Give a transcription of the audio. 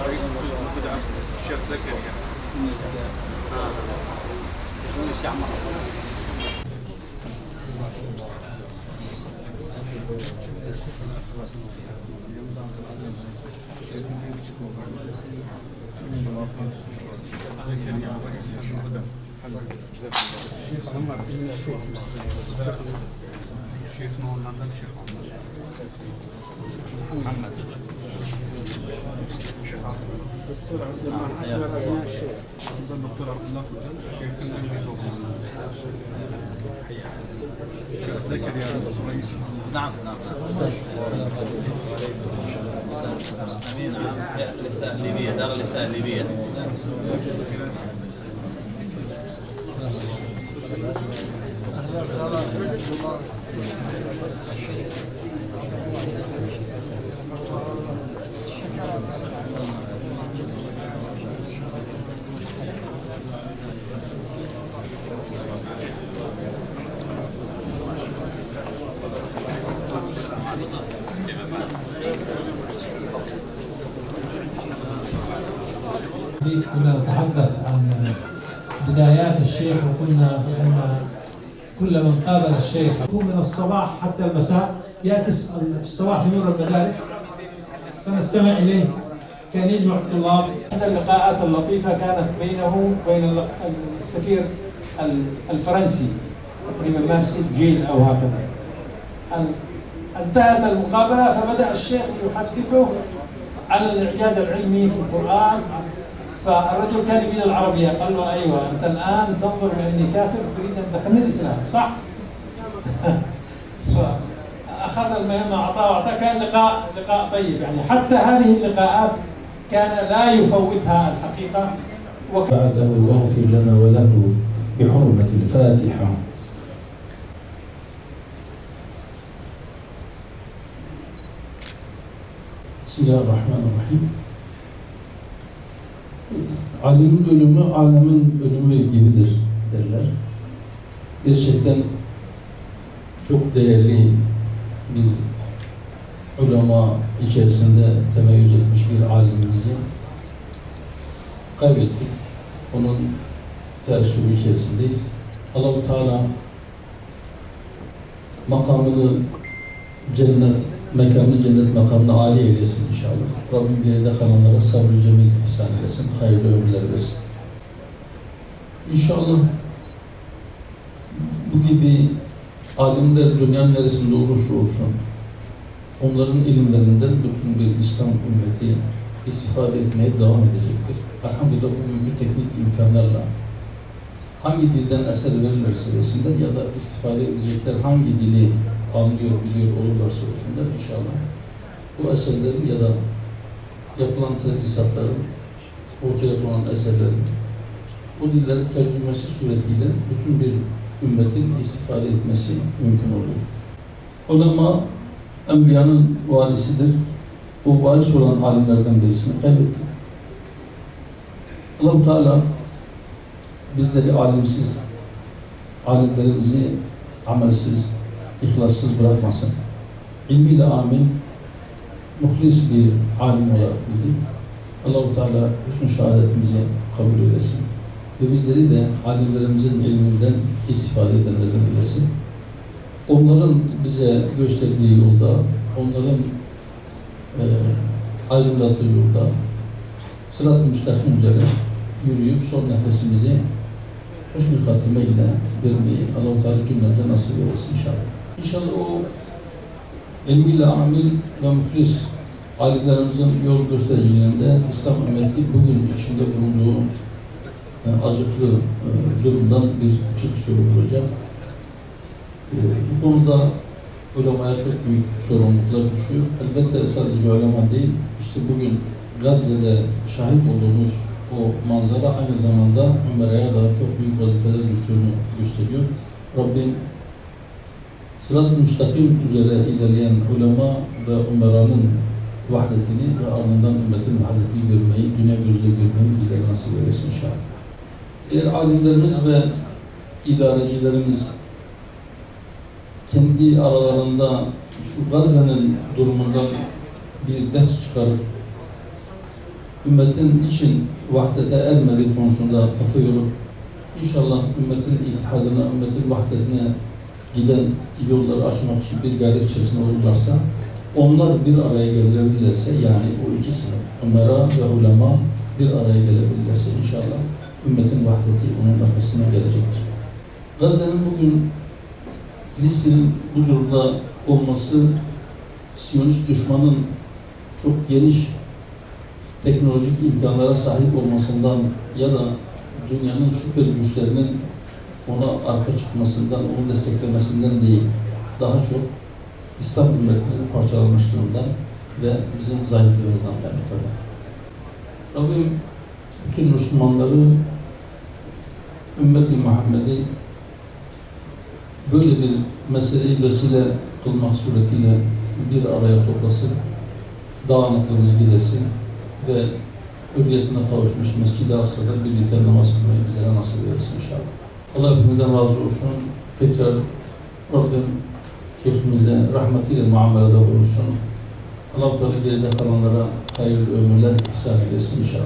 رئيس البدعة الشيخ زكريا. شيخنا هولندا الشيخ محمد الشيخ الدكتور عبد الله الشيخ زكريا رئيس. نعم امين عام هيئة الافتاء الليبية، دار الافتاء الليبية. كنا نتحدث عن بدايات الشيخ، وقلنا بأن كل من قابل الشيخ يكون من الصباح حتى المساء، يأتي في الصباح يمر المدارس فنستمع إليه، كان يجمع الطلاب. هذه اللقاءات اللطيفة كانت بينه وبين السفير الفرنسي تقريبا مارسيل جيل أو هكذا. انتهت المقابلة فبدأ الشيخ يحدثه عن الإعجاز العلمي في القرآن، فالرجل كان يريد العربية، قال له أيوة أنت الآن تنظر بأني كافر تريد أن تدخلني الإسلام صح؟ فأخذ المهمة أعطاه كان لقاء طيب يعني. حتى هذه اللقاءات كان لا يفوتها الحقيقة. بعده واغفر لنا وله بحرمة الفاتحة. بسم الله الرحمن الرحيم. Alimin ölümü, alemin ölümü gibidir derler. Gerçekten çok değerli bir ulema içerisinde temeyyüz etmiş bir alimimizi kaybettik. Onun teessürü içerisindeyiz. Allah-u Teala makamını mekanını cennet makamına âli eylesin inşallah. Rabbim geride kalanlara sabrı cemil ihsan eylesin, hayırlı ömürler versin. İnşallah bu gibi alimler dünyanın neresinde olursa olsun onların ilimlerinden bütün bir İslam ümmeti istifade etmeye devam edecektir. Elhamdülillah bugünkü teknik imkanlarla hangi dilden eser verirlerse versinler ya da istifade edecekler hangi dili anlıyor, biliyor olurlarsa olsunlar inşallah bu eserlerin ya da yapılan tedrisatların, ortaya konan eserlerin o dillerin tercümesi suretiyle bütün bir ümmetin istifade etmesi mümkün olur. Ulema Enbiya'nın valisidir. O varis olan alimlerden birisini kaybettik. Allah-u Teala bizleri alimsiz, alimlerimizi amelsiz, ihlassız bırakmasın. İlmiyle amil, muhlis bir alim olarak bildik. Allah-u Teala hüsnü şehadetimizi kabul eylesin. Ve bizleri de alimlerimizin ilminden istifade edenlerden eylesin. Onların bize gösterdiği yolda, onların aydınlattığı yolda sırat-ı müstakim üzere yürüyüp son nefesimizi hüsnü hatime ile vermeyi Allah-u Teala cümlemize nasip eylesin inşallah. İnşallah o ilmiyle amil ve muhlis alimlerimizin yol göstericilerinde İslam ümmeti bugün içinde bulunduğu acıklı durumdan bir çıkış yolu bulacak. Bu konuda ulemaya çok büyük sorumluluklar düşüyor. Elbette sadece ulema değil, işte bugün Gazze'de şahit olduğumuz o manzara aynı zamanda Ümera'ya da çok büyük vazifeler düştüğünü gösteriyor. Rabbim sırat-ı müstakim üzere ilerleyen ulema ve Ümera'nın vahdetini ve ardından ümmetin vahdetini görmeyi, dünya gözle görmeyi bizlere nasip eylesin inşallah. Diğer alimlerimiz ve idarecilerimiz kendi aralarında şu Gazze'nin durumundan bir ders çıkarıp ümmetin için vahdete ermediği konusunda kafa yorup inşallah ümmetin ittihadına, ümmetin vahdetine giden yolları aşmak için bir gayret içerisinde olurlarsa, onlar bir araya gelebilirlerse, yani o iki sınıf, umara ve ulema bir araya gelebilirlerse inşallah ümmetin vahdeti onun arkasından gelecektir. Gazze'nin bugün Filistin'in bu durumda olması, Siyonist düşmanın çok geniş teknolojik imkanlara sahip olmasından ya da dünyanın süper güçlerinin ona arka çıkmasından, onu desteklemesinden değil, daha çok İslam ümmetinin parçalanmışlığından ve bizim zayıflığımızdan kaynaklanıyor. Rabbim bütün Müslümanları, Ümmet-i Muhammed'i böyle bir meseleyi vesile kılmak suretiyle bir araya toplasın, dağınıklığımızı gidersin ve hürriyetine kavuşmuş Mescid-i Aksa'da birlikte namaz kılmayı bizlere nasip eylesin inşallah. Allah hepimizden razı olsun. Tekrar Rabbim Şeyhimize rahmetiyle muamelede bulunsun. Allah-u Teala geride kalanlara hayırlı ömürler ihsan eylesin inşallah.